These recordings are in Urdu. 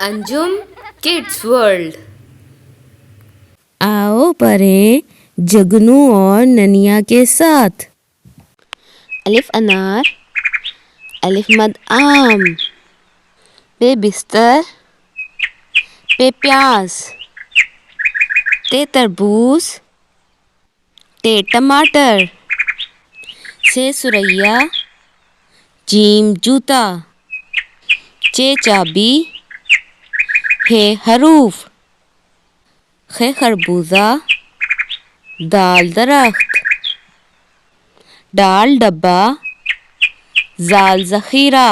انجم کڈس ورلڈ۔ آؤ پڑھیں جگنو اور ننیا کے ساتھ۔ الف انار، الف مد آم، ب بستر، پ پیاز، ت تربوز، ٹ ٹماٹر، س سریا، ج جوتا، چ چابی، ح حروف، خ خربوزہ، دال درخت، ڈال ڈبہ، زال ذخیرہ،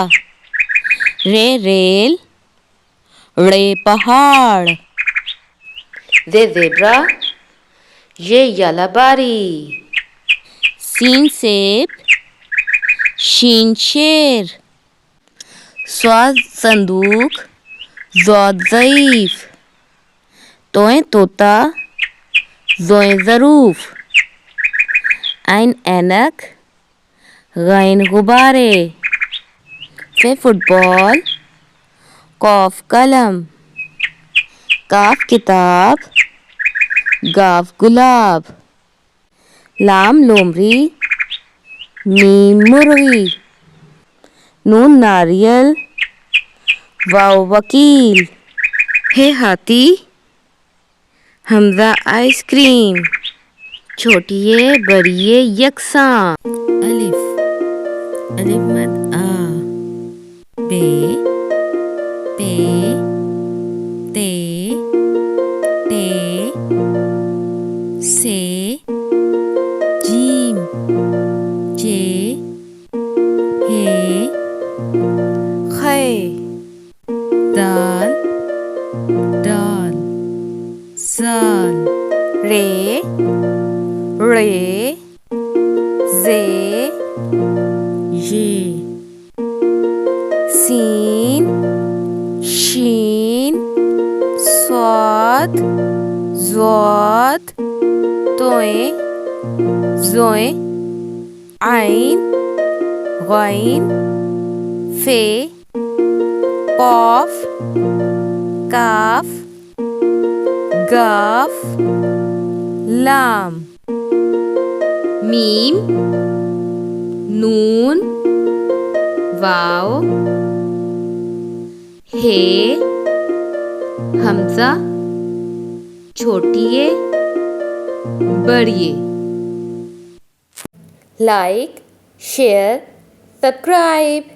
ر ریل، ڑ پہاڑ، زیبرا، یلا باری، س سیب، ش شیر، ص صندوق، ض ضعیف، ط طوطا، ظ ظروف، ع عینک، غ غبارے، ف فٹ بال، ق قلم، ک کتاب، گ گلاب، ل لومڑی، م مرغی، ن ناریل، و وکیل، ہ ہاتھی، حمزہ آئس کریم، چھوٹیے بڑیے یکساں۔ الف مد آ، ب پ ت ٹ س ج ج ح خ دال ڈال ذال ر ڑ ز ژ س ش ص ض ط ظ ع غ ف ق ک گ لام میم، نون، واو، ہ حمزہ، چھوٹیے بڑیے۔ Like, share, subscribe.